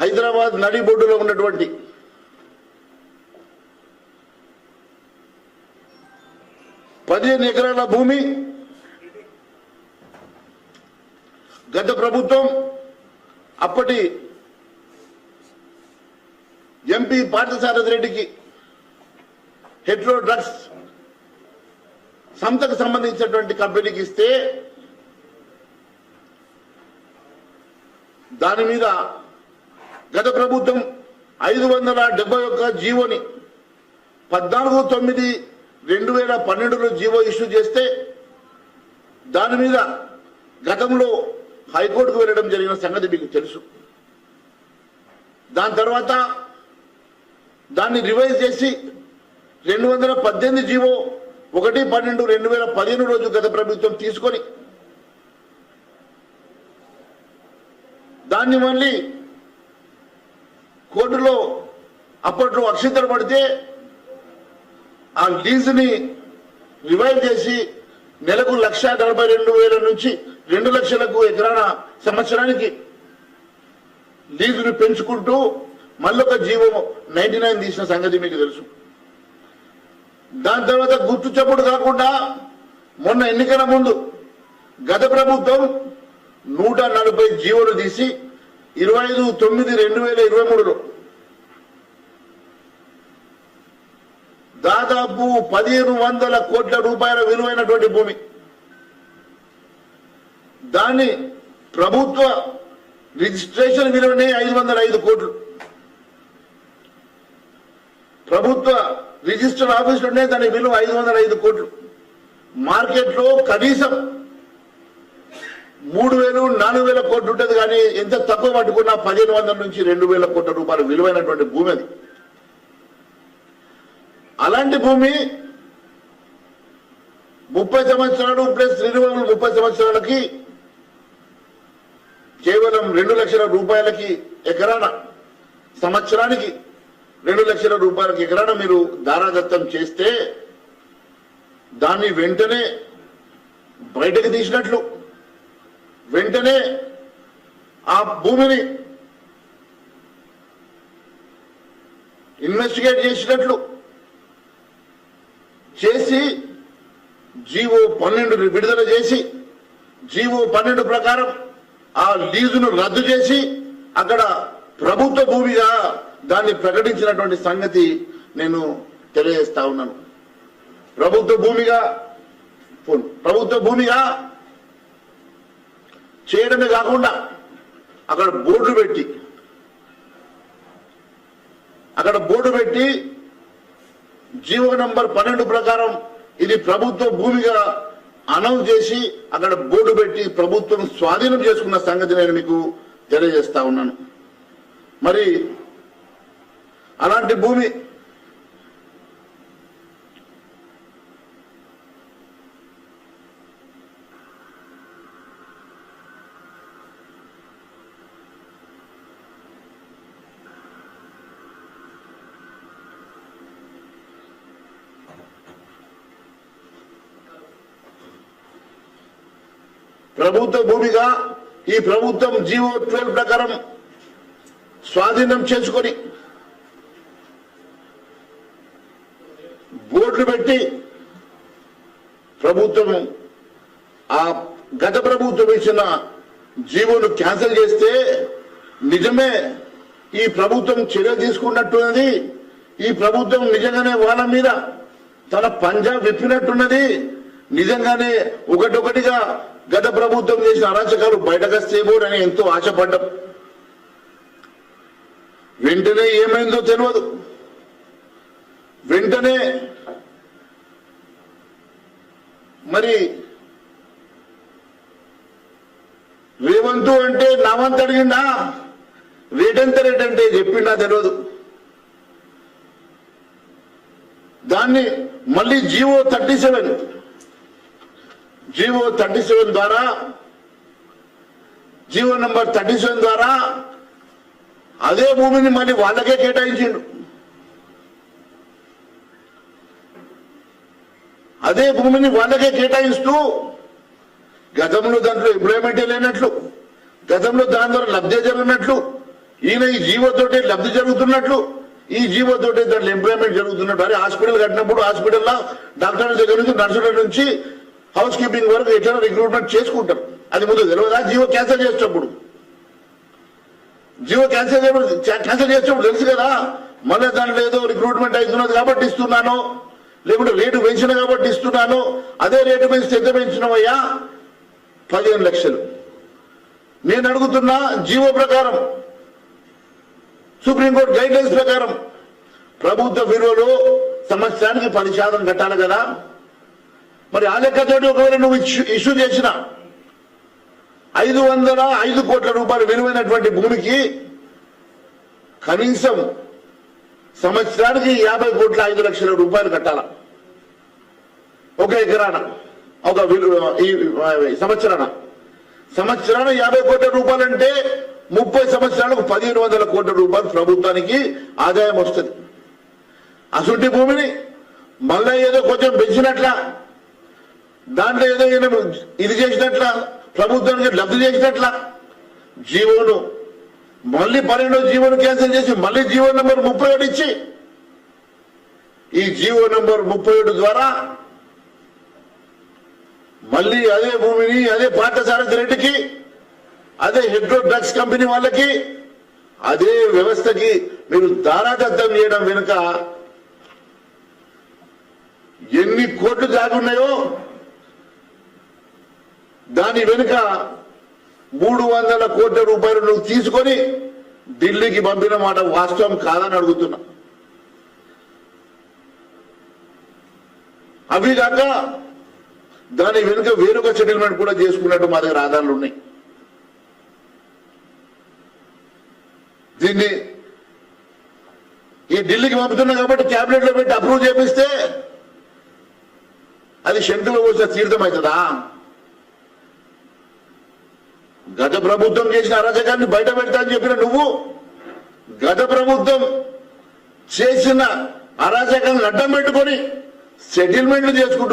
హైదరాబాద్ నడిబొడ్డులో ఉన్నటువంటి పదిహేను ఎకరాల భూమి గత ప్రభుత్వం అప్పటి ఎంపీ పార్థసారథి రెడ్డికి హెట్రో డ్రగ్స్ సంస్థకు సంబంధించినటువంటి కంపెనీకి ఇస్తే దాని మీద గత ప్రభుత్వం 571 జీవోని 14/9/2012లో జీవో ఇష్యూ చేస్తే దాని మీద గతంలో హైకోర్టుకు వెళ్ళడం జరిగిన సంగతి మీకు తెలుసు. దాని తర్వాత దాన్ని రివైజ్ చేసి 218 జీవో 1/12/2015 రోజు గత ప్రభుత్వం తీసుకొని దాన్ని మళ్ళీ కోర్టులో అప్పట్లో అక్షింతలు పడితే ఆ లీజుని రివైవ్ చేసి నెలకు 1,42,000 నుంచి 2 లక్షలకు ఎకరాన సంవత్సరానికి లీజును పెంచుకుంటూ మళ్ళొక జీవో 99 తీసిన సంగతి మీకు తెలుసు. దాని తర్వాత గుర్తు చప్పుడు కాకుండా మొన్న ఎన్నికల ముందు గత ప్రభుత్వం 140 జీవోలు తీసి 25/9/2023లో దాదాపు 1,500 కోట్ల రూపాయల విలువైనటువంటి భూమి దాన్ని ప్రభుత్వ రిజిస్ట్రేషన్ విలువనే 505 కోట్లు, ప్రభుత్వ రిజిస్టర్ ఆఫీసులోనే దాని విలువ 505 కోట్లు. మార్కెట్లో కనీసం 3,000-4,000 కోట్లు ఉంటుంది, కానీ ఎంత తక్కువ పట్టుకున్నా 1,500 నుంచి 2,000 కోట్ల రూపాయలు విలువైనటువంటి భూమి అది. అలాంటి భూమి 30 సంవత్సరాలు ప్లస్ రిన్యూవల్ 30 సంవత్సరాలకి కేవలం 2 లక్షల రూపాయలకి ఎకరాన సంవత్సరానికి 2 లక్షల రూపాయలకి ఎకరాన మీరు దారాదత్తం చేస్తే దాన్ని వెంటనే బయటకు తీసినట్లు, వెంటనే ఆ భూమిని ఇన్వెస్టిగేట్ చేసినట్లు చేసి జీవో 12 విడుదల చేసి జీవో 12 ప్రకారం ఆ లీజును రద్దు చేసి అక్కడ ప్రభుత్వ భూమిగా దాన్ని ప్రకటించినటువంటి సంగతి నేను తెలియజేస్తా ఉన్నాను. ప్రభుత్వ భూమిగా చేయడమే కాకుండా అక్కడ బోర్డు పెట్టి జీవో నంబర్ 12 ప్రకారం ఇది ప్రభుత్వ భూమిగా అనౌన్స్ చేసి అక్కడ బోర్డు పెట్టి ప్రభుత్వం స్వాధీనం చేసుకున్న సంగతి నేను మీకు తెలియజేస్తా ఉన్నాను. మరి అలాంటి భూమి ప్రభుత్వ భూమిగా ఈ ప్రభుత్వం జీవో 12 ప్రకారం స్వాధీనం చేసుకొని బోర్డులు పెట్టి ప్రభుత్వం ఆ గత ప్రభుత్వం ఇచ్చిన జీవోను క్యాన్సిల్ చేస్తే నిజమే ఈ ప్రభుత్వం చర్య తీసుకున్నట్టున్నది. ఈ ప్రభుత్వం నిజంగానే వాళ్ళ మీద తన పంజా విప్పినట్టున్నది. నిజంగానే ఒకటొకటిగా గత ప్రభుత్వం చేసిన అరాచకాలు బయటకొస్తేమోనని ఎంతో ఆశపడ్డాం. వెంటనే ఏమైందో తెలియదు. వెంటనే మరి రేవంతు అంటే నావంత అడిగిందా, రేటెంత రేట్ అంటే చెప్పిండా తెలియదు. దాన్ని మళ్ళీ జీవో 37 ద్వారా జీవో నంబర్ 37 ద్వారా అదే భూమిని మళ్ళీ వాళ్ళకే కేటాయించిండు. అదే భూమిని వాళ్ళకే కేటాయిస్తూ గతంలో దాంట్లో ఎంప్లాయ్మెంట్ లేనట్లు, గతంలో దాని ద్వారా లబ్ధి జరిగినట్లు, ఈయన ఈ జీవోతోటి లబ్ధి జరుగుతున్నట్లు, ఈ జీవోతోటి దాంట్లో ఎంప్లాయ్మెంట్ జరుగుతున్నట్టు. అరే హాస్పిటల్ కట్టినప్పుడు హాస్పిటల్లో డాక్టర్ల దగ్గర నుంచి నర్సుల నుంచి హౌస్ కీపింగ్ వరకు ఎట్లా రిక్రూట్మెంట్ చేసుకుంటారు. అది ముందు తెలియదా? జీవో క్యాన్సిల్ చేసేటప్పుడు క్యాన్సిల్ చేసేటప్పుడు తెలుసు కదా. మళ్ళీ దాంట్లో ఏదో రిక్రూట్మెంట్ అవుతున్నది కాబట్టి ఇస్తున్నాను, లేకుంటే రేటు పెంచిన కాబట్టి ఇస్తున్నాను. అదే రేటు పెంచితే ఎంత పెంచినవయ్యా? 15 లక్షలు. నేను అడుగుతున్నా, జీవో ప్రకారం సుప్రీంకోర్టు గైడ్ లైన్స్ ప్రకారం ప్రభుత్వ విలువలో సంవత్సరానికి 10% కట్టాలి కదా. మరి ఆ లెక్కతోటి ఒకవేళ నువ్వు ఇష్యూ చేసిన 505 కోట్ల రూపాయలు విలువైనటువంటి భూమికి కనీసం సంవత్సరానికి 50 కోట్ల 5 లక్షల రూపాయలు కట్టాల. ఒక ఎకరాన, ఒక సంవత్సరాన 50 కోట్ల రూపాయలు అంటే 30 సంవత్సరాలకు 1500 కోట్ల రూపాయలు ప్రభుత్వానికి ఆదాయం వస్తుంది. అసలు భూమిని మళ్ళా ఏదో కొంచెం పెంచినట్ల, దాంట్లో ఏదో ఇది చేసినట్ల, ప్రభుత్వానికి లబ్ధి చేసినట్ల జీవోను మళ్ళీ 12వ జీవోను క్యాన్సిల్ చేసి మళ్ళీ జీవో నంబర్ 37 ఇచ్చి, ఈ జీవో నంబర్ 37 ద్వారా మళ్ళీ అదే భూమిని అదే పాఠశాల రెడ్డికి, అదే హెడ్రో డ్రగ్స్ కంపెనీ వాళ్ళకి, అదే వ్యవస్థకి మీరు దారాదత్తం చేయడం వెనుక ఎన్ని కోట్లు దాగున్నాయో దాని వెనుక 300 కోట్ల రూపాయలు నువ్వు తీసుకొని ఢిల్లీకి పంపిన మాట వాస్తవం కాదని అడుగుతున్నా. అవి కాక దాని వెనుక వేరొక సెటిల్మెంట్ కూడా చేసుకున్నట్టు మా దగ్గర ఆధారాలు ఉన్నాయి. దీన్ని ఈ ఢిల్లీకి పంపుతున్నా కాబట్టి క్యాబినెట్ లో పెట్టి అప్రూవ్ చేపిస్తే అది శంకులో పోసిన తీర్థం అవుతుందా? గత ప్రభుత్వం చేసిన అరాచకాన్ని బయట పెడతా అని చెప్పిన నువ్వు, గత ప్రభుత్వం చేసిన అరాచకాన్ని అడ్డం పెట్టుకొని సెటిల్మెంట్లు చేసుకుంటూ